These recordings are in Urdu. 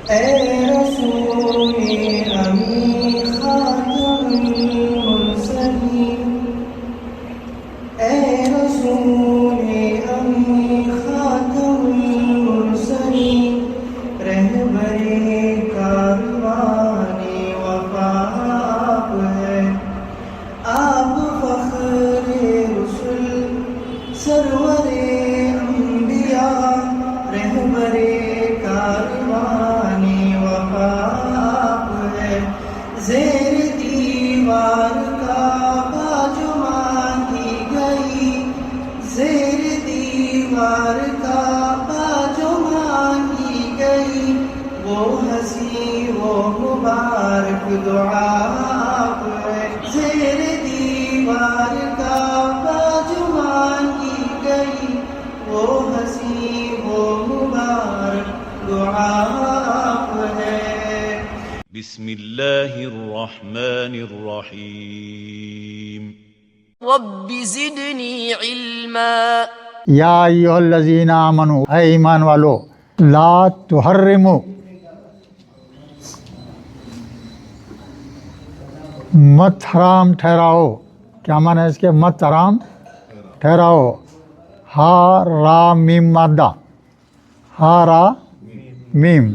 اے رسول امی خاتم المرسلین، اے رسول امی خاتم المرسلین، رہبر کاروان وفا آپ ہے، آپ فخر رسل سرور انبیاء، رہبر کاروان وفا آپ ہے، زیر دیوار کعبہ جو مانگی گئی، زیر دیوار کعبہ جو مانگی گئی، وہ ہنسی وہ مبارک دعا آپ ہے، زیر دیوار کعبہ جو مانگی گئی، وہ ہنسی وہ مبارک دعا آپ ہے۔ بسم اللہ الرحمن الرحیم۔ رب زدنی علما۔ یا ایھا الذین آمنو، اے ایمان والو، لا تحرموا، مت حرام ٹھہراؤ، کیا معنی ہے اس کے؟ مت حرام ٹھہراؤ، ہا را میم مادہ، ہا را میم،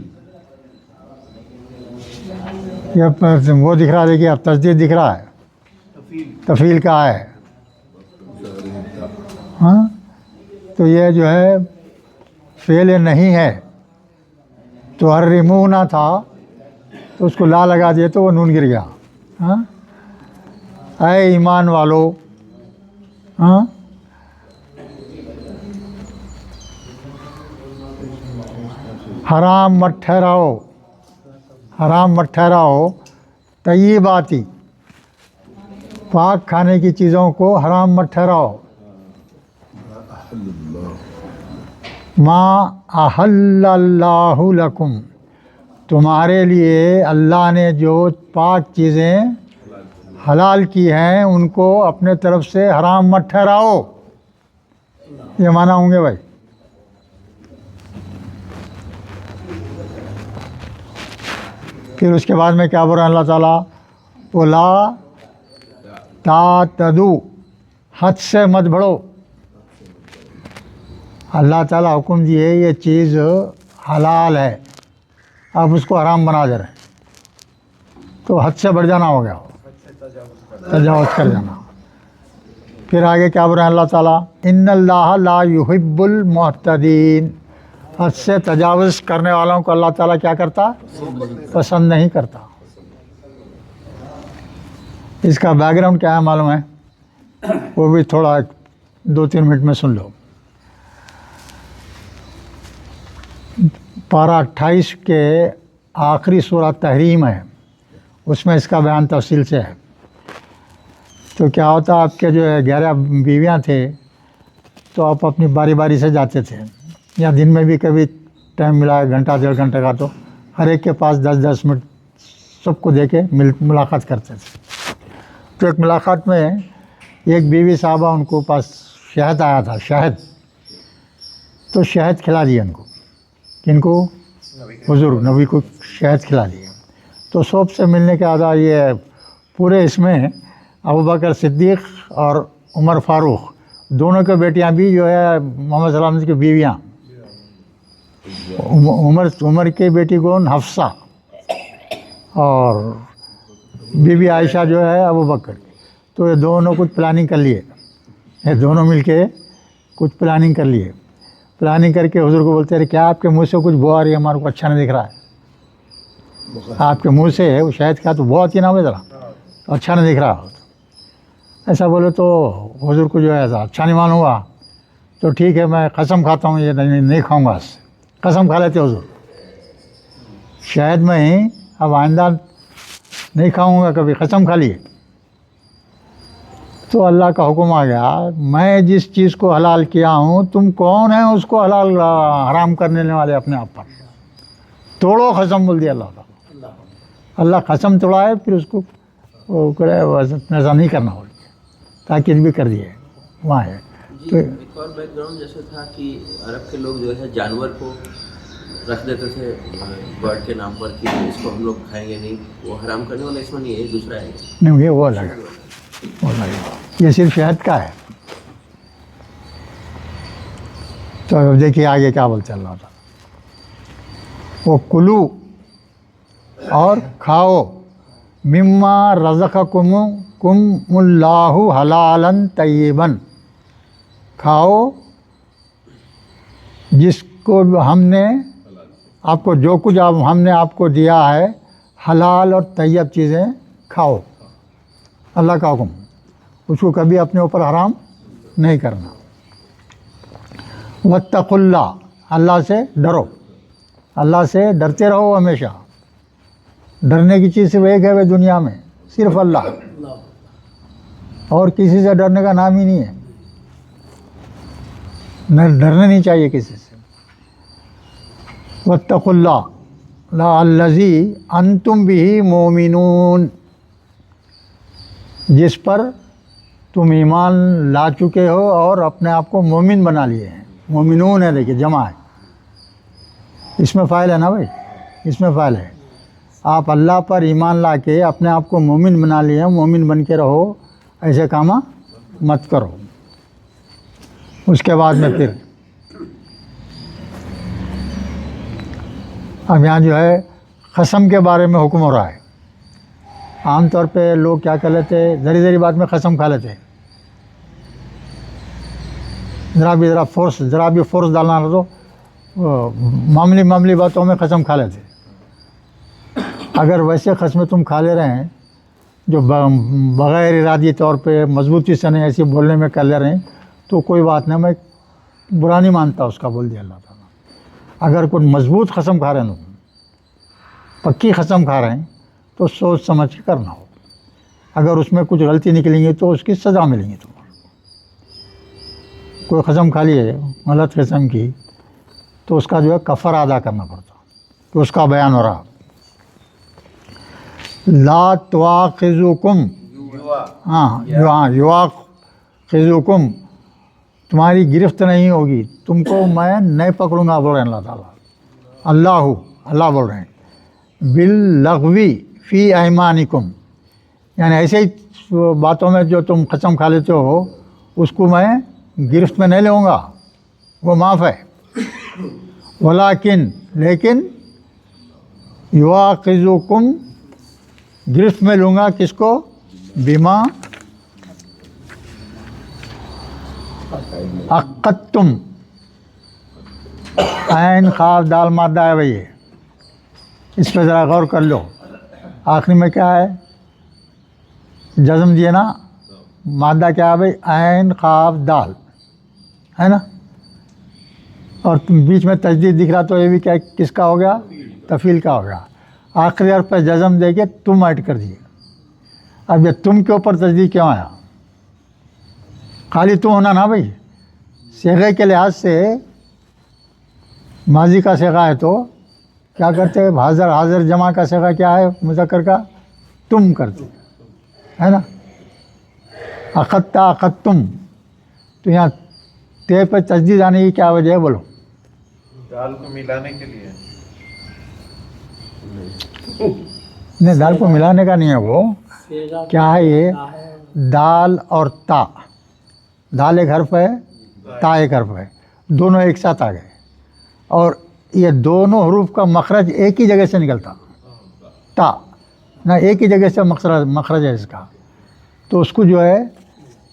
یہ وہ دکھ رہا ہے، دیکھیے اب تجدید دکھ رہا ہے، تفعیل کا ہے، ہاں تو یہ جو ہے فعل نہیں ہے، تو حرمونا تھا تو اس کو لا لگا دیے تو وہ نون گر گیا، ہاں اے ایمان والو، ہاں حرام مت ٹھہراؤ، حرام مت ٹھہراؤ، طیباتی، پاک کھانے کی چیزوں کو حرام مت ٹھہراؤ، ما احل اللہ لکم، تمہارے لیے اللہ نے جو پاک چیزیں حلال کی ہیں ان کو اپنے طرف سے حرام مت ٹھہراؤ، یہ معنی ہوں گے بھائی۔ پھر اس کے بعد میں کیا بول رہا ہے اللہ تعالیٰ؟ وَلَا تَعْتَدُوا، حد سے مت بڑھو، اللہ تعالیٰ حکم دیے یہ چیز حلال ہے، آپ اس کو حرام بنا دے رہے ہیں، تو حد سے بڑھ جانا ہو گیا، تجاوز کر جانا۔ پھر آگے کیا بول رہے ہیں اللہ تعالیٰ؟ ان اللہ لا یحب المعتدین، حد سے تجاوز کرنے والوں کو اللہ تعالیٰ کیا کرتا؟ پسند نہیں کرتا۔ اس کا بیک گراؤنڈ کیا ہے معلوم ہے؟ وہ بھی تھوڑا 2-3 منٹ میں سن لو۔ پارہ 28 کے آخری سورہ تحریم ہے، اس میں اس کا بیان تفصیل سے ہے۔ تو کیا ہوتا، آپ کے جو 11 بیویاں تھے تو آپ اپنی باری باری سے جاتے تھے، یا دن میں بھی کبھی ٹائم ملا 1-1.5 گھنٹے کا، تو ہر ایک کے پاس 10-10 منٹ سب کو دے کے ملاقات کرتے تھے۔ تو ایک ملاقات میں ایک بیوی صاحبہ ان کو پاس شہد آیا تھا، شہد، تو شہد کھلا دیا ان کو، کن کو؟ حضور نبی کو شہد کھلا دیا۔ تو سب سے ملنے کے بعد یہ پورے اس میں ابوبکر صدیق اور عمر فاروق دونوں کے بیٹیاں بھی جو ہے محمد صلی اللہ علیہ وسلم کی بیویاں، عمر کی بیٹی کون؟ حفصہ، اور بی بی عائشہ جو ہے ابوبکر کی۔ تو یہ دونوں کچھ پلاننگ کر لیے، یہ دونوں مل کے کچھ پلاننگ کر لیے، پلاننگ کر کے حضور کو بولتے رہے کیا آپ کے منہ سے کچھ بو آ رہی ہے، ہمارے کو اچھا نہیں دکھ رہا ہے، آپ کے منہ سے وہ شاید کیا تو بو آتی ہے نا ذرا، تو اچھا نہیں دکھ رہا ہو، ایسا بولے تو حضور کو جو ہے ایسا اچھا نہیں معلوم ہوا، تو ٹھیک ہے میں قسم کھاتا ہوں یہ نہیں کھاؤں گا، قسم کھا لیتے حضور، شاید میں ہی اب آئندہ نہیں کھاؤں گا، کبھی قسم کھا لیے۔ تو اللہ کا حکم آ گیا، میں جس چیز کو حلال کیا ہوں تم کون ہیں اس کو حلال حرام کرنے والے اپنے آپ پر؟ توڑو قسم، بول دیا اللہ تعالیٰ، اللہ قسم توڑائے پھر اس کو وہ کرے ایسا نہیں کرنا ہو، تاکید بھی کر دیے وہاں ہے۔ جی ایک اور بیک گراؤنڈ جیسے تھا کہ عرب کے لوگ جو ہے جانور کو رکھ دیتے تھے برڈ کے نام پر کہ اس کو ہم لوگ کھائیں گے نہیں، وہ حرام کرنے والا اس میں نہیں ہے، دوسرا ہے. نہیں یہ وہ الگ ہے، وہ الگ ہے. یہ صرف شہد کا ہے. تو اب دیکھیے آگے کیا بول چل رہا تھا. وہ کلو اور کھاؤ مما رزقکم اللہ حلالا طیبا، کھاؤ جس کو ہم نے آپ کو، جو کچھ ہم نے آپ کو دیا ہے حلال اور طیب چیزیں کھاؤ. اللہ کا حکم، اس کو کبھی اپنے اوپر حرام نہیں کرنا. واتقوا اللہ، اللہ سے ڈرو، اللہ سے ڈرتے رہو ہمیشہ. ڈرنے کی چیز صرف ایک ہے وہ دنیا میں، صرف اللہ، اور کسی سے ڈرنے کا نام ہی نہیں ہے. ڈرنا نہیں چاہیے کسی سے. واتقوا اللہ الذی انتم بہ مومنون، جس پر تم ایمان لا چکے ہو اور اپنے آپ کو مومن بنا لیے ہیں. مومنون ہے، دیکھیے جمع ہے، اس میں فاعل ہے نا بھائی، اس میں فاعل ہے. آپ اللہ پر ایمان لا کے اپنے آپ کو مومن بنا لیے ہیں. مومن بن کے رہو، ایسے کام مت کرو. اس کے بعد میں پھر اب یہاں جو ہے قسم کے بارے میں حکم ہو رہا ہے. عام طور پہ لوگ کیا کر لیتے، ذری ذری بات میں قسم کھا لیتے. ذرا بھی فورس ڈالنا نہ تو معمولی باتوں میں قسم کھا لیتے. اگر ویسے قسمیں تم کھا لے رہے ہیں جو بغیر ارادی طور پہ مضبوطی سے نہیں ایسے بولنے میں کر لے رہے ہیں تو کوئی بات نہیں، میں برا نہیں مانتا اس کا، بول دیا اللہ تعالیٰ. اگر کوئی مضبوط قسم کھا رہے ہیں، پکی قسم کھا رہے ہیں تو سوچ سمجھ کے کرنا ہو. اگر اس میں کچھ غلطی نکلیں گی تو اس کی سزا ملیں گی. تمہیں کوئی قسم کھا لیے غلط قسم کی تو اس کا جو ہے کفارہ ادا کرنا پڑتا. تو اس کا بیان ہو رہا. لا تواخذکم، یواخذکم، تمہاری گرفت نہیں ہوگی، تم کو میں نہیں پکڑوں گا، بول رہے ہیں اللہ تعالیٰ. اللہ بول رہے ہیں باللغوی فی ایمانکم، یعنی ایسے ہی باتوں میں جو تم قسم کھا لیتے ہو اس کو میں گرفت میں نہیں لوں گا، وہ معاف ہے. لیکن یواخذکم، گرفت میں لوں گا کس کو؟ بما عقدتم، عین خاف دال مادہ ہے بھائی، اس پہ ذرا غور کر لو. آخری میں کیا ہے؟ جزم دیے نا، مادہ کیا ہے بھائی؟ عین خاف دال ہے نا، اور بیچ میں تجدید دکھ رہا تو یہ بھی کیا کس کا ہو گیا؟ تفعیل کا ہو گیا. آخری حرف پہ جزم دے کے تم ایڈ کر دیے. اب یہ تم کے اوپر تجدید کیوں آیا؟ خالی تو ہونا نا بھائی. صیغے کے لحاظ سے ماضی کا صیغہ ہے تو کیا کرتے؟ حاضر جمع کا صیغہ کیا ہے مذکر کا؟ تم کرتے ہے نا. عقدتم، تو یہاں تے پہ تجدید آنے کی کیا وجہ ہے بولو؟ دال کو ملانے کے لیے. نہیں، دال کو ملانے کا نہیں ہے. وہ کیا ہے؟ یہ دال اور تا، دال ایک حرف ہے، تا ایک حرف ہے، دونوں ایک ساتھ آ گئے، اور یہ دونوں حروف کا مخرج ایک ہی جگہ سے نکلتا. تا نہ ایک ہی جگہ سے مخرج ہے اس کا. تو اس کو جو ہے،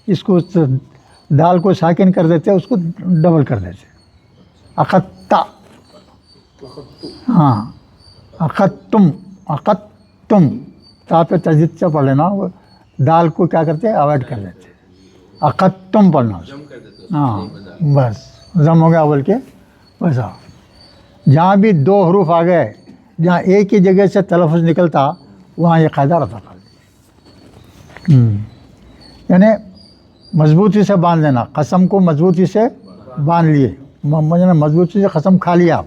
اس کو دال کو ساکن کر دیتے، اس کو ڈبل کر دیتے. عقدتا، ہاں، عقدتم، تا پہ تجدید سے پڑھ لینا. وہ دال کو کیا کرتے؟ اوائڈ کر دیتے. عقدتم پڑھنا، ہاں بس ضم ہو گیا بول کے ویسا. جہاں بھی دو حروف آ گئے، جہاں ایک ہی جگہ سے تلفظ نکلتا، وہاں یہ قاعدہ رہتا تھا. یعنی مضبوطی سے باندھ لینا. قسم کو مضبوطی سے باندھ لیے، مضبوطی سے قسم کھا لیا.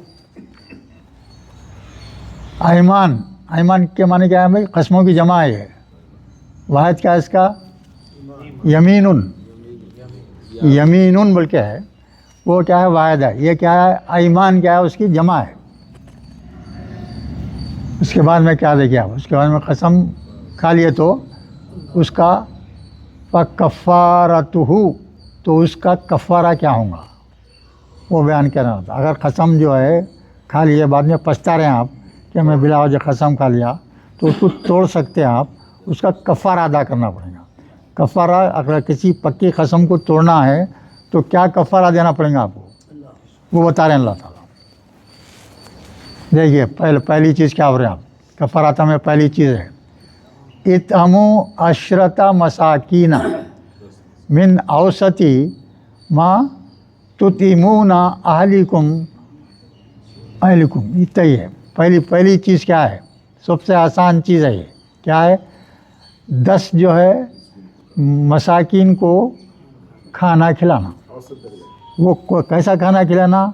ایمان کے معنی کیا ہے بھائی؟ قسموں کی جمع ہے. واحد کیا ہے اس کا؟ یمینن بول کے ہے، وہ کیا ہے؟ واحد ہے. یہ کیا ہے؟ ایمان کیا ہے؟ اس کی جمع ہے. اس کے بعد میں کیا دیکھیے آپ، اس کے بعد میں قسم کھا لیے تو اس کا فکفارتہ، تو اس کا کفارہ کیا ہوگا وہ بیان کرنا ہوتا. اگر قسم جو ہے کھا لیے بعد میں پچھتا رہے آپ کہ میں بلا وجہ قسم کھا لیا، تو اس کو توڑ سکتے ہیں آپ، اس کا کفارہ ادا کرنا پڑے گا. کفارہ اگر کسی پکی قسم کو توڑنا ہے تو کیا کفارہ دینا پڑے گا آپ کو، وہ بتا رہے ہیں اللہ تعالیٰ. دیکھیے پہلی چیز کیا ہو رہے ہیں آپ، کفارات میں پہلی چیز ہے اطعموا عشرة مساکین من اوسط ما تطعمون اہلکم، اتنا ہی ہے. پہلی چیز کیا ہے، سب سے آسان چیز ہے یہ کیا ہے، 10 جو ہے مساکین کو کھانا کھلانا. وہ کیسا کھانا کھلانا،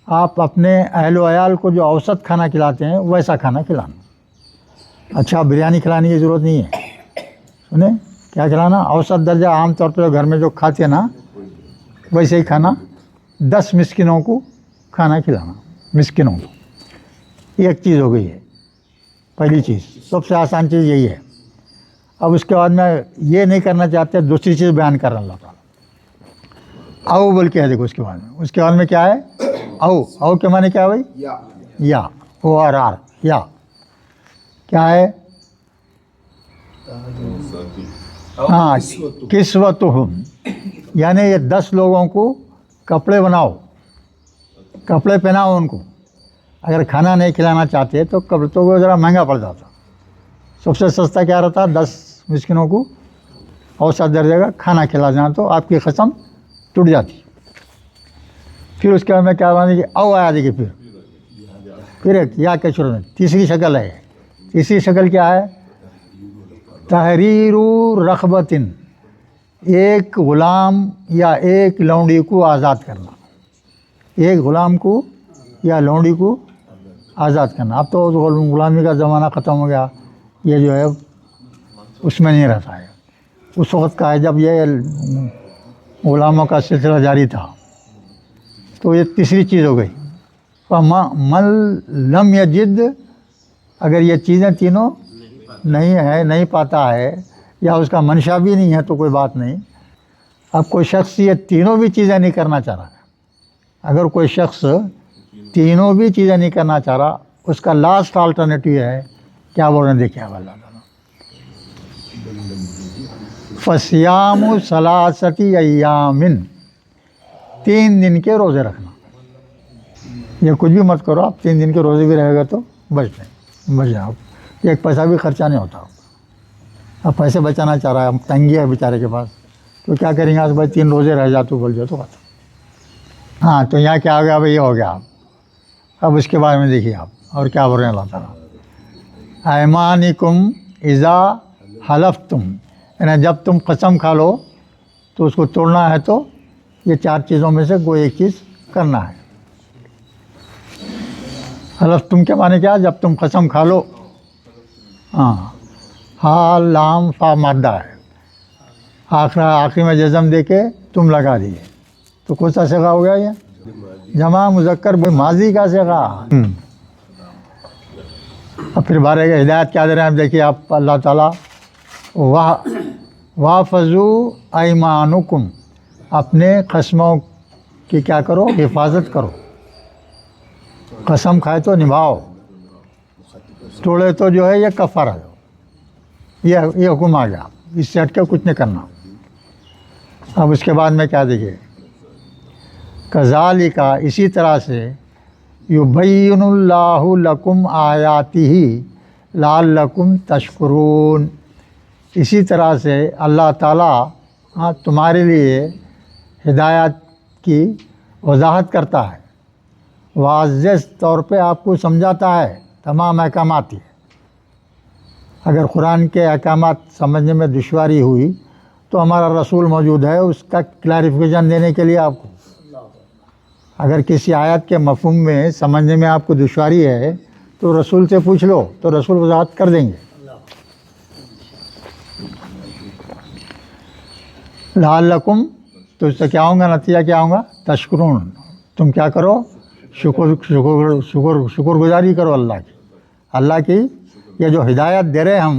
آپ اپنے اہل و عیال کو جو اوسط کھانا کھلاتے ہیں ویسا کھانا کھلانا. اچھا بریانی کھلانے کی ضرورت نہیں ہے، سنیں کیا کھلانا، اوسط درجہ، عام طور پہ گھر میں جو کھاتے ہیں نا ویسے ہی کھانا. 10 مسکینوں کو کھانا کھلانا، مسکینوں کو. ایک چیز ہو گئی ہے پہلی چیز، سب سے آسان چیز یہی ہے. اب اس کے بعد میں یہ نہیں کرنا چاہتے، دوسری چیز بیان کر رہا اللہ تعالیٰ. او بول کے ہے، دیکھو اس کے بعد میں کیا ہے، او کے معنی کیا ہے بھائی، یا او آر آر، یا کیا ہے، ہاں کسوتہم، یعنی یہ 10 لوگوں کو کپڑے بناؤ، کپڑے پہناؤ ان کو. اگر کھانا نہیں کھلانا چاہتے تو کپڑے تو وہ ذرا مہنگا پڑ جاتا. سب سے سستا کیا رہتا، 10 مسکینوں کو اوسط درجے کا کھانا کھلا دینا، تو آپ کی قسم ٹوٹ جاتی. پھر اس کے بعد میں کیا بنا کہ او آیا دیکھیے، پھر ایک یا کے شروع میں تیسری شکل ہے. تیسری شکل کیا ہے، تحریر رقبۃ، ایک غلام یا ایک لونڈی کو آزاد کرنا. ایک غلام کو یا لونڈی کو آزاد کرنا. اب تو غلامی کا زمانہ ختم ہو گیا، یہ جو ہے اس میں نہیں رہتا ہے. اس وقت کا ہے جب یہ غلاموں کا سلسلہ جاری تھا. تو یہ تیسری چیز ہو گئی. من لم یجد، اگر یہ چیزیں تینوں نہیں پاتا ہے یا اس کا منشا بھی نہیں ہے تو کوئی بات نہیں. اب کوئی شخص یہ تینوں بھی چیزیں نہیں کرنا چاہ رہا ہے، اگر کوئی شخص تینوں بھی چیزیں نہیں کرنا چاہ رہا، اس کا لاسٹ آلٹرنیٹیو ہے کیا بول رہے ہیں، دیکھیں اللہ تعالیٰ، فصیام ثلاثۃ ایام، 3 دن کے روزے رکھنا. یہ کچھ بھی مت کرو آپ، 3 دن کے روزے بھی رہے گا تو بچ جائیں آپ. ایک پیسہ بھی خرچہ نہیں ہوتا. اب پیسے بچانا چاہ رہا ہے، تنگی ہے بیچارے کے پاس، تو کیا کریں گے آج بھائی 3 روزے رہ جا تو بول جاؤ تو بات. ہاں تو یہاں کیا ہو گیا بھائی، یہ ہو گیا. اب اس کے بارے میں دیکھیے آپ اور کیا بول رہے ہیں اللہ تعالیٰ، ایمانکم اذا حلفتم، یعنی جب تم قسم کھا لو تو اس کو توڑنا ہے تو یہ 4 چیزوں میں سے کوئی ایک چیز کرنا ہے. حلفتم کے معنی کیا، جب تم قسم کھا لو. ہاں ہا لام فا مادہ ہے، آخری میں جزم دے کے تم لگا دیجیے تو کون سا صیغہ ہو گیا، یہ جمع مذکر ماضی کا صیغہ. اب پھر بارے کا ہدایت کیا دے رہے ہیں، دیکھیے آپ اللہ تعالیٰ، واحفظوا ایمانکم، اپنے قسموں کی کیا کرو، حفاظت کرو. قسم کھائے تو نبھاؤ، توڑے تو جو ہے یہ کفارہ دو. یہ حکم آ گیا، اس سے ہٹ کے کچھ نہیں کرنا. اب اس کے بعد میں کیا دیکھیے، کذالک، اسی طرح سے، یبین اللہ لکم آیاتہ لعلکم تشکرون، اسی طرح سے اللہ تعالیٰ تمہارے لیے ہدایت کی وضاحت کرتا ہے، واضح طور پہ آپ کو سمجھاتا ہے تمام احکامات. اگر قرآن کے احکامات سمجھنے میں دشواری ہوئی تو ہمارا رسول موجود ہے اس کا کلیریفیکیشن دینے کے لیے. آپ کو اگر کسی آیت کے مفہوم میں سمجھنے میں آپ کو دشواری ہے تو رسول سے پوچھ لو، تو رسول وضاحت کر دیں گے. لعلکم، تو اس سے کیا ہوں گا، نتیجہ کیا ہوں گا، تشکرون، تم کیا کرو، شکر گزاری کرو اللہ کی. اللہ کی یہ جو ہدایت دے رہے ہم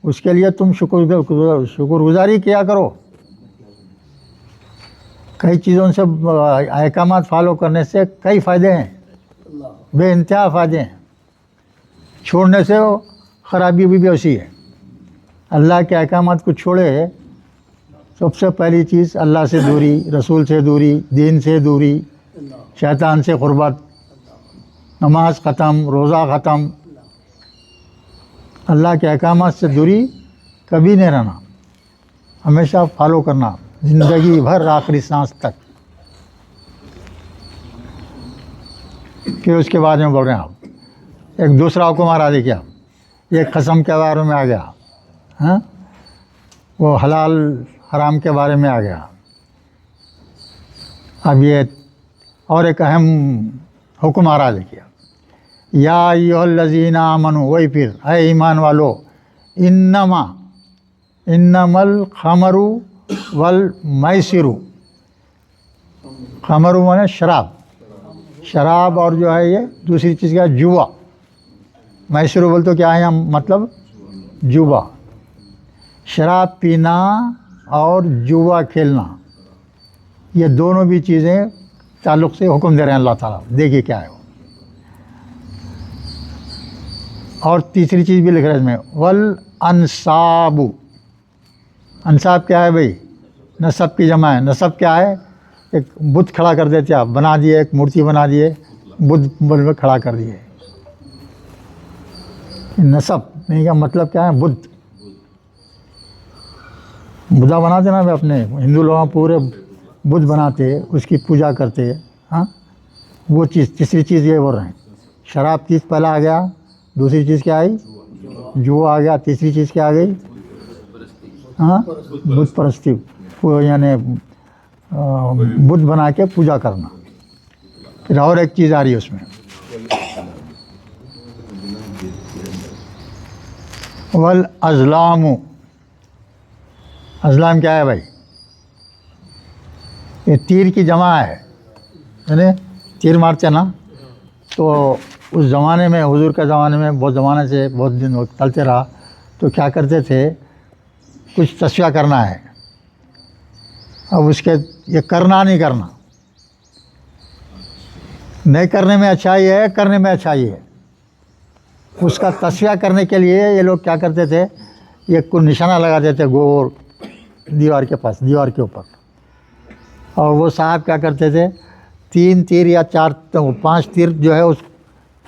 اس کے لیے تم شکر گزاری کیا کرو. کئی چیزوں سے احکامات فالو کرنے سے کئی فائدے ہیں, بے انتہا فائدے ہیں. چھوڑنے سے خرابی بھی اسی ہے. اللہ کے احکامات کو چھوڑے, سب سے پہلی چیز اللہ سے دوری, رسول سے دوری, دین سے دوری, شیطان سے قربت, نماز ختم, روزہ ختم. اللہ کے احکامات سے دوری کبھی نہیں رہنا, ہمیشہ فالو کرنا زندگی بھر آخری سانس تک. پھر اس کے بعد میں بول رہے ہیں آپ ایک دوسرا حکم آ رہا دیکھیے آپ, ایک قسم کے بارے میں آ گیا, ہاں وہ حلال حرام کے بارے میں آ گیا. اب یہ اور ایک اہم حکم آ رہا دیکھیے, یا ایھا الذین آمنوا, وہی پھر اے ایمان والو, انما الخمر والمیسر, خمر مانے شراب, شراب اور جو ہے یہ دوسری چیز کا جوا, میسر بول تو کیا ہے یہاں مطلب جوا. شراب پینا اور جوا کھیلنا, یہ دونوں بھی چیزیں تعلق سے حکم دے رہے ہیں اللہ تعالیٰ. دیکھیے کیا ہے وہ. اور تیسری چیز بھی لکھ رہے ہیں اس میں, والانصاب. انصاب کیا ہے بھائی؟ نسب کی جمع ہے. نسب کیا ہے؟ ایک بت کھڑا کر دیتے آپ, بنا دیے, ایک مورتی بنا دیے, بت میں کھڑا کر دیے. نسب نہیں کا مطلب کیا ہے؟ بت. بدھا بناتے نا اپنے ہندو لوگ پورے بت بناتے, اس کی پوجا کرتے. ہاں وہ چیز. تیسری چیز یہ بول رہے ہیں, شراب چیز پہلا آ گیا, دوسری چیز کیا آئی؟ جو آ گیا. تیسری چیز کیا آ گئی؟ ہاں بت پرستی, یعنی بت بنا کے پوجا کرنا. پھر اور ایک چیز آ رہی ہے اس میں, والازلام. ازلام کیا ہے بھائی؟ یہ تیر کی جمع ہے, یعنی تیر مارتے نا. تو اس زمانے میں, حضور کے زمانے میں, بہت زمانے سے بہت دن وقت چلتے رہا, تو کیا کرتے تھے, کچھ تصفیہ کرنا ہے. اب اس کے یہ کرنا نہیں کرنا, نہیں کرنے میں اچھائی ہے, کرنے میں اچھائی ہے. اس کا تصفیہ کرنے کے لیے یہ لوگ کیا کرتے تھے, یہ کوئی نشانہ لگا دیتے گور دیوار کے پاس, دیوار کے اوپر. اور وہ صاحب کیا کرتے تھے, 3 تیر یا 4 5 تیر جو ہے اس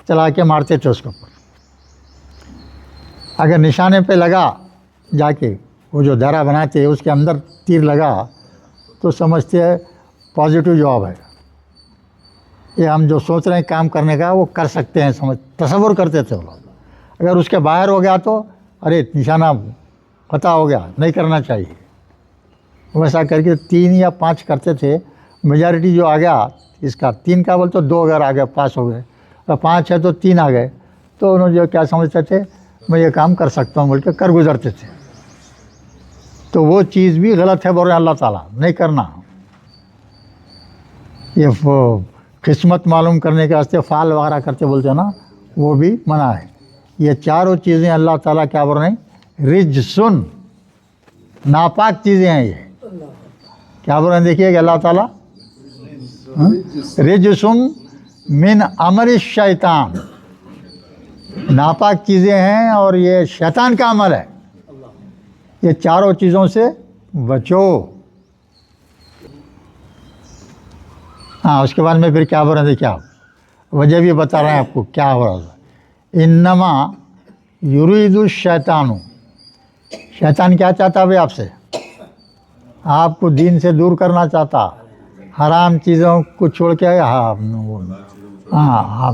چلا کے مارتے تھے اس کے اوپر. اگر نشانے پہ لگا جا کے, وہ جو دائرہ بناتے اس کے اندر تیر لگا, تو سمجھتے ہیں پازیٹیو جواب ہے, یہ ہم جو سوچ رہے ہیں کام کرنے کا وہ کر سکتے ہیں, تصور کرتے تھے وہ لوگ. اگر اس کے باہر ہو گیا تو ارے نشانہ خطا ہو گیا, نہیں کرنا چاہیے. ویسا کر کے 3 یا 5 کرتے تھے. میجارٹی جو آ گیا اس کا 3 کا بول تو 2 اگر آ گئے پاس ہو گئے, اور 5 ہے تو 3 آ گئے, تو انہوں جو کیا سمجھتے تھے, میں یہ کام کر سکتا ہوں بول کے کر گزرتے تھے. تو وہ چیز بھی غلط ہے, بول رہے ہیں اللہ تعالیٰ, نہیں کرنا. یہ قسمت معلوم کرنے کے واسطے فال وغیرہ کرتے بولتے ہیں نا, وہ بھی منع ہے. یہ چاروں چیزیں اللہ تعالیٰ کیا بول رہے ہیں, رجسن, ناپاک چیزیں ہیں. یہ کیا بول رہے ہیں دیکھیے کہ اللہ تعالیٰ, رجسن من عمل الشیطان, ناپاک چیزیں ہیں اور یہ شیطان کا عمل ہے. یہ چاروں چیزوں سے بچو. ہاں اس کے بعد میں پھر کیا بول رہے ہیں دیکھیے آپ, وجہ بھی بتا رہے ہیں آپ کو کیا ہو رہا ہے. انما یرید الشیطان, شیطان کیا چاہتا بھائی آپ سے, آپ کو دین سے دور کرنا چاہتا, حرام چیزوں کو چھوڑ کے ہاں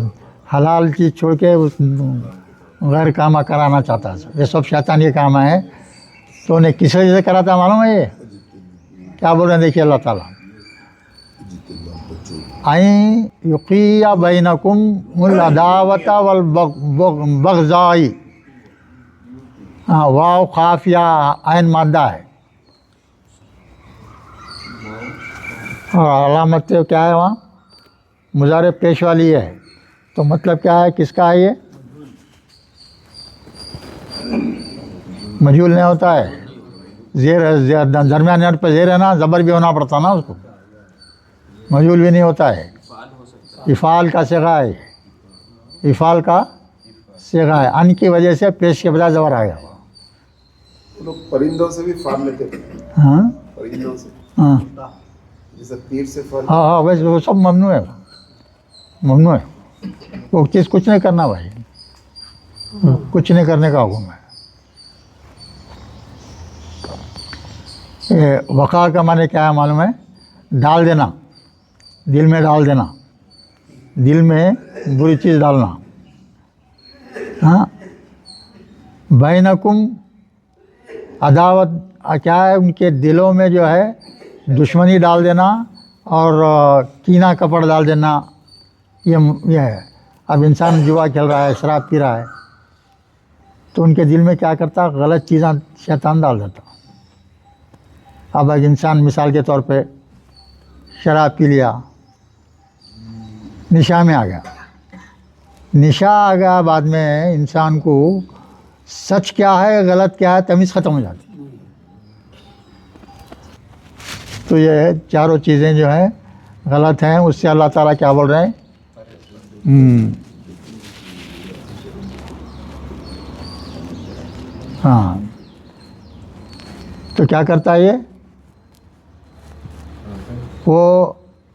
حلال چیز چھوڑ کے غیر کامہ کرانا چاہتا. یہ سب شیطان کے کام ہے. تو انہیں کس وجہ سے کرا تھا معلوم ہے؟ یہ کیا بول رہے ہیں دیکھیے اللہ تعالیٰ, این یقیع بینکم العداوۃ والبغضاء. ہاں واو خاف یا عین مادہ ہے, اور علامت کیا ہے وہاں, مضارع پیش والی ہے. تو مطلب کیا ہے, کس کا ہے یہ, مجھول نہیں ہوتا ہے. زیر درمیان نٹ پہ زیر ہے نا, زبر بھی ہونا پڑتا نا اس کو, مجھول بھی نہیں ہوتا ہے. افعال کا صیغہ ہے, افعال کا صیغہ ہے. ان کی وجہ سے پیش کے بجائے زبر آ گیا. وہ لوگ پرندوں سے بھی فال لیتے تھے. ہاں پرندوں سے ہاں جیسے تیر سے فال. ہاں ویسے وہ سب ممنوع ہے, ممنوع ہے. وہ چیز کچھ نہیں کرنا بھائی, کچھ نہیں کرنے کا حکم ہے. وقار کا معنی کیا ہے معلوم ہے؟ ڈال دینا, دل میں ڈال دینا, دل میں بری چیز ڈالنا. ہاں, بینکم عداوت کیا ہے, ان کے دلوں میں جو ہے دشمنی ڈال دینا اور کینہ کپڑ ڈال دینا. یہ ہے. اب انسان جوا کھیل رہا ہے, شراب پی رہا ہے, تو ان کے دل میں کیا کرتا, غلط چیزیں شیطان ڈال دیتا. اب ایک انسان مثال کے طور پہ شراب پی لیا, نشا میں آ گیا. نشا آ گیا, بعد میں انسان کو سچ کیا ہے غلط کیا ہے تمیز ختم ہو جاتی. تو یہ چاروں چیزیں جو ہیں غلط ہیں. اس سے اللہ تعالیٰ کیا بول رہے ہیں؟ ہاں, تو کیا کرتا ہے یہ؟ وہ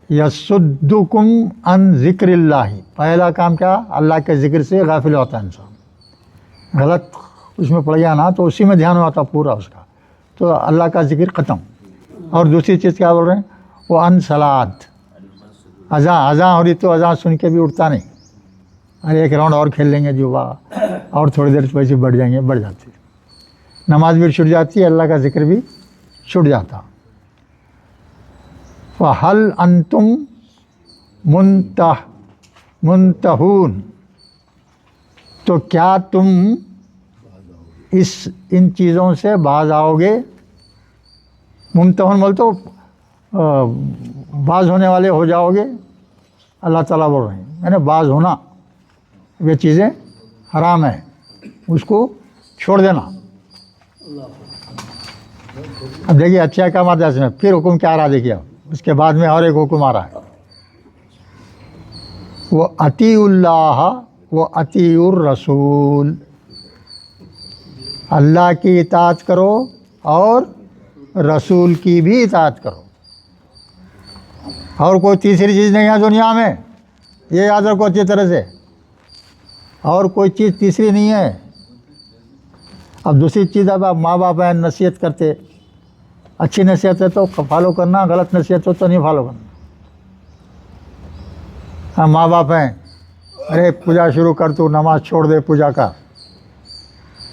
یصدکم عن ذکر اللہ. پہلا کام کیا؟ اللہ کے ذکر سے غافل ہوتا ہے انسان. غلط اس میں پڑ گیا نا تو اسی میں دھیان ہوتا پورا اس کا, تو اللہ کا ذکر ختم. اور دوسری چیز کیا بول رہے ہیں؟ وہ ان صلات. اذان ہو رہی تو اذان سن کے بھی اٹھتا نہیں, ارے ایک راؤنڈ اور کھیل لیں گے جو اور تھوڑی دیر ویسے بڑھ جائیں گے, بڑھ جاتی. نماز بھی چھوٹ جاتی ہے, اللہ کا ذکر بھی چھوٹ جاتا. فَهَلْ أَنْتُمْ مُنْتَهُونَ, تو کیا تم ان چیزوں سے باز آؤ گے؟ منتہون بول تو باز ہونے والے ہو جاؤ گے. اللہ تعالیٰ بول رہے ہیں یعنی باز ہونا, یہ چیزیں حرام ہیں, اس کو چھوڑ دینا. اب دیکھیے اچھا کام آتا ہے اس میں, پھر حکم کیا آ رہا دیکھیے. اس کے بعد میں اور ایک حکم آ رہا ہے, وہ اطیعوا اللہ و اطیعوا الرسول. اللہ کی اطاعت کرو اور رسول کی بھی اطاعت کرو. اور کوئی تیسری چیز نہیں ہے دنیا میں, یہ یاد رکھو اچھی طرح سے. اور کوئی چیز تیسری نہیں ہے. اب دوسری چیز, اب آپ ماں باپ ہیں, نصیحت کرتے, اچھی نصیحت ہے تو فالو کرنا, غلط نصیحت ہو تو نہیں فالو کرنا. ہاں ماں باپ ہیں, ارے پوجا شروع کر, تو نماز چھوڑ دے پوجا کا,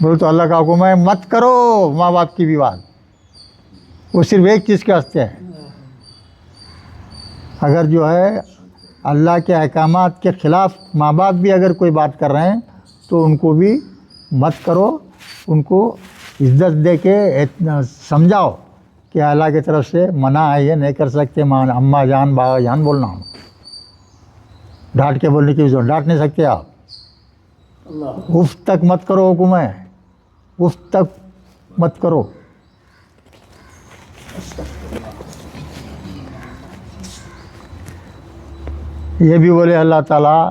بولے تو اللہ کا حکم ہے مت کرو ماں باپ کی بھی بات. وہ صرف ایک چیز کے واسطے ہے. اگر جو ہے اللہ کے احکامات کے خلاف ماں باپ بھی اگر کوئی بات کر رہے ہیں تو ان کو بھی مت کرو, ان کو عزت دے کے سمجھاؤ کہ اللہ کی طرف سے منع ہے, یہ نہیں کر سکتے. اماں جان بابا جان بولنا, ڈانٹ کے بولنے کی ضرورت, ڈانٹ نہیں سکتے آپ. اف تک مت کرو, حکم ہے اف تک مت کرو. یہ بھی بولے اللہ تعالیٰ,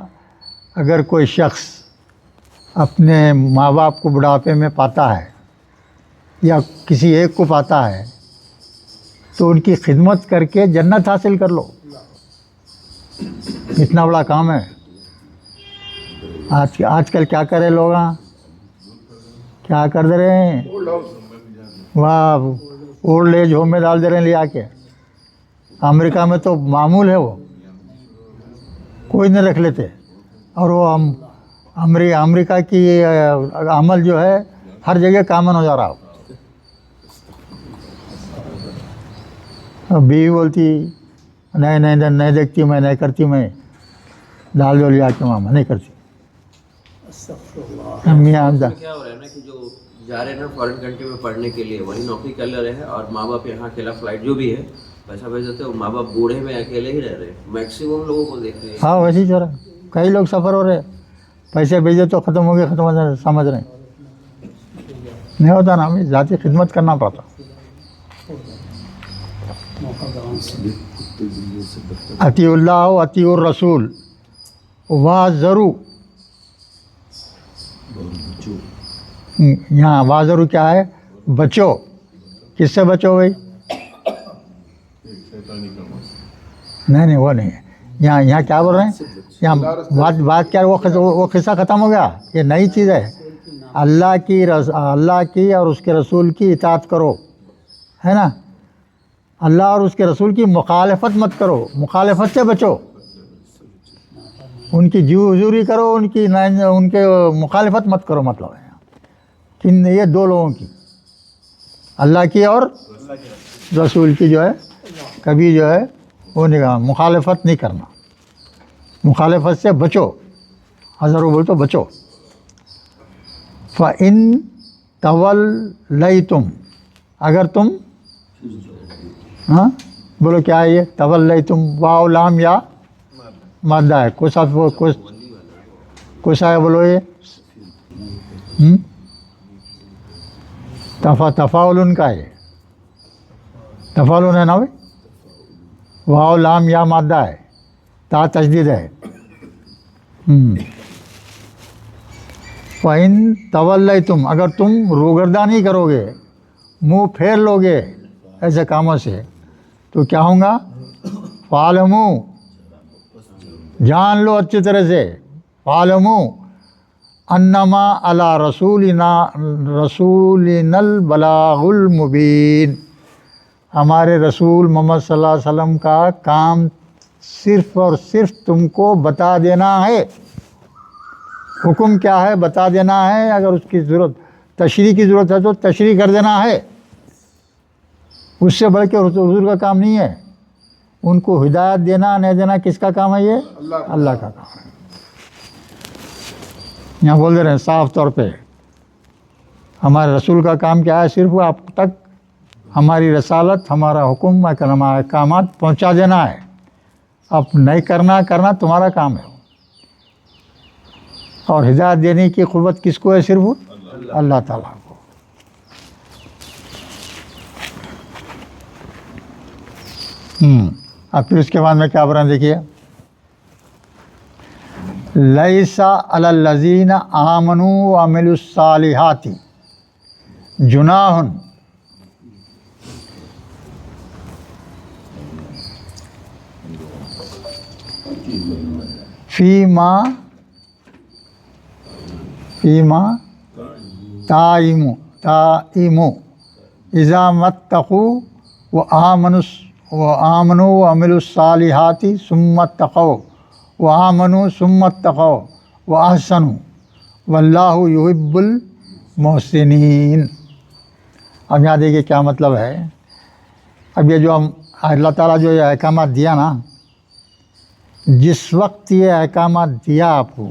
اگر کوئی شخص اپنے ماں باپ کو بڑھاپے میں پاتا ہے یا کسی ایک کو پاتا ہے تو ان کی خدمت کر کے جنت حاصل کر لو. اتنا بڑا کام ہے. آج کل کیا کرے لوگ, کیا کر دے رہے ہیں, وہاں اولڈ ایج ہوم میں ڈال دے رہے ہیں لے آ کے. امریکہ میں تو معمول ہے, وہ کوئی نہیں رکھ لیتے. اور وہ امریکہ کی عمل جو ہے ہر جگہ کامن ہو جا رہا. بیوی بولتی نہیں دیکھتی میں, نہیں کرتی میں, ڈال دو لیا کے ماما, نہیں کرتی. کیا ہو رہا ہے نا کہ جو جا رہے ہیں نا فارن کنٹری میں پڑھنے کے لیے, وہی نوکری کر لے رہے ہیں اور ماں باپ یہاں اکیلا فلائٹ جو بھی ہے پیسہ بھیج دیتے ہیں, ماں باپ بوڑھے میں اکیلے ہی رہ رہے ہیں. میکسیمم لوگوں کو دیکھ رہے ہیں. ہاں ویسے ہی چل رہا ہے. کئی لوگ سفر ہو رہے, پیسے بھیجے تو ختم ہو گئے, ختم ہو جائے, سمجھ رہے ہیں. نہیں ہوتا نا، ہمیں ذاتی خدمت کرنا پڑتا. اطیع اللہ و اطیع الرسول واذروا. یہاں واذروا کیا ہے؟ بچو. کس سے بچو بھائی؟ نہیں وہ نہیں ہے. یہاں کیا بول رہے ہیں؟ یہاں بات کیا، وہ قصہ ختم ہو گیا. یہ نئی چیز ہے. اللہ کی اور اس کے رسول کی اطاعت کرو، ہے نا. اللہ اور اس کے رسول کی مخالفت مت کرو، مخالفت سے بچو. ان کی جو حضوری کرو، ان کے مخالفت مت کرو. مطلب ہے کہ یہ دو لوگوں کی، اللہ کی اور رسول کی جو ہے کبھی جو ہے وہ نہیں، مخالفت نہیں کرنا، مخالفت سے بچو. حضرت بول تو بچو. فَإِن تَوَلَّيْتُمْ، اگر تم بولو کیا ہے یہ تولیتم؟ واو لام یا مادہ ہے. کوسا ہے بولو یہ تفاعل کا ہے. تفاعل ہے نا بھائی. واو لام یا مادہ ہے، تا تشدید ہے. فَإِن تَوَلَّيْتُمْ، اگر تم روگردانی کرو گے، منہ پھیر لو گے ایسے کاموں سے، تو کیا ہوں گا؟ فَاعْلَمُوا، جان لو اچھی طرح سے. فَاعْلَمُوا اَنَّمَا عَلَىٰ رَسُولِنَا الْبَلَاغُ الْمُبِينُ. ہمارے رسول محمد صلی اللہ علیہ وسلم کا کام صرف اور صرف تم کو بتا دینا ہے. حکم کیا ہے؟ بتا دینا ہے. اگر اس کی ضرورت تشریح کی ضرورت ہے تو تشریح کر دینا ہے. اس سے بڑھ کے حضور کا کام نہیں ہے. ان کو ہدایت دینا نہیں دینا کس کا کام ہے؟ یہ اللہ کا کام ہے. یہاں بول دے رہے ہیں صاف طور پہ ہمارے رسول کا کام کیا ہے؟ صرف آپ تک ہماری رسالت، ہمارا حکم، ہمارے احکامات پہنچا دینا ہے. اب نہیں کرنا تمہارا کام ہے. اور ہدایت دینے کی قوت کس کو ہے؟ صرف اللہ تعالیٰ کو. اب پھر اس کے بعد میں کیا برآں دیکھیے، لیس علی الذین آمنوا وعملوا الصالحات جناح فیما تائموا اذا متقوا وآمنوا وعملوا الصالحات ثم اتقوا وآمنوا ثم اتقوا وأحسنوا واللہ یحب المحسنین. اب یہاں دیکھیے کیا مطلب ہے. اب یہ جو اللہ تعالیٰ جو یہ احکامات دیا نا، جس وقت یہ احکامات دیا آپ کو،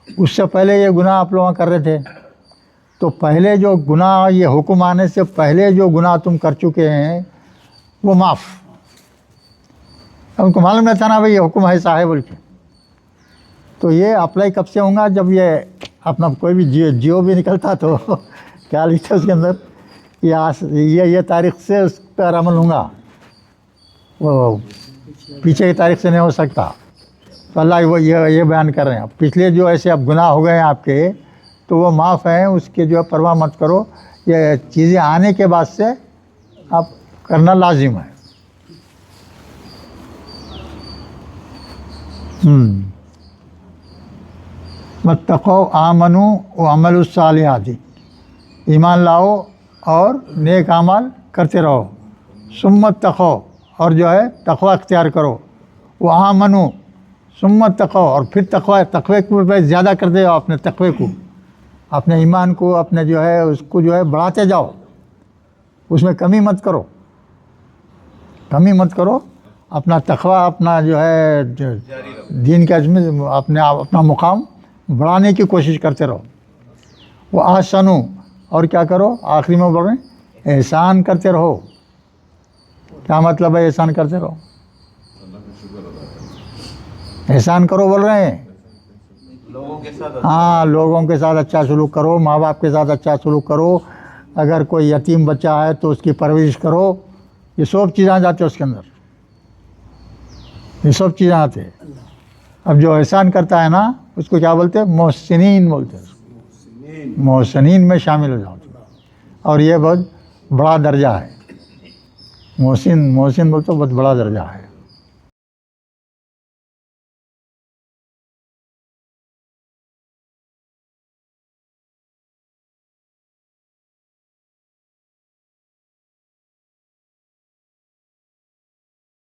اس سے پہلے یہ گناہ آپ لوگ کر رہے تھے. تو پہلے جو گناہ، یہ حکم آنے سے پہلے جو گناہ تم کر چکے ہیں وہ معاف. ان کو معلوم نہیں تھا نا بھائی یہ حکم ایسا ہے بول کے. تو یہ اپلائی کب سے ہوں گا؟ جب یہ اپنا کوئی بھی جیو بھی نکلتا تو کیا لکھتا ہے اس کے اندر، یہ تاریخ سے اس پر عمل ہوں گا، وہ پیچھے کی تاریخ سے نہیں ہو سکتا. تو اللہ وہ یہ بیان کر رہے ہیں. پچھلے جو ایسے اب گناہ ہو گئے ہیں آپ کے، تو وہ معاف ہیں. اس کے جو پرواہ مت کرو. یہ چیزیں آنے کے بعد سے آپ کرنا لازم ہے. واتقوا آمنوا وعملوا الصالحات، ایمان لاؤ اور نیک اعمال کرتے رہو. ثم اتقوا، اور جو ہے تقوی اختیار کرو. وآمنوا ثم اتقوا، اور پھر تقوی کو زیادہ کرتے جاؤ. اپنے تقوی کو، اپنے ایمان کو، اپنے جو ہے اس کو جو ہے بڑھاتے جاؤ. اس میں کمی مت کرو. اپنا تقوی، اپنا جو ہے دین کا اپنا مقام بڑھانے کی کوشش کرتے رہو. وہ احسنوا، اور کیا کرو؟ آخری میں بول رہے ہیں احسان کرتے رہو. کیا مطلب ہے احسان کرتے رہو؟ احسان کرو بول رہے ہیں. لوگوں کے ساتھ ہاں، لوگوں کے ساتھ اچھا سلوک کرو، ماں باپ کے ساتھ اچھا سلوک کرو، اگر کوئی یتیم بچہ ہے تو اس کی پرورش کرو، یہ سب چیزیں جاتے ہیں اس کے اندر، یہ سب چیزیں آتے ہیں۔ اب جو احسان کرتا ہے نا اس کو کیا بولتے ہیں؟ محسنین بولتے ہیں، محسنین میں شامل ہو جاؤ، اور یہ بہت بڑا درجہ ہے۔ محسن بولتے بہت بڑا درجہ ہے۔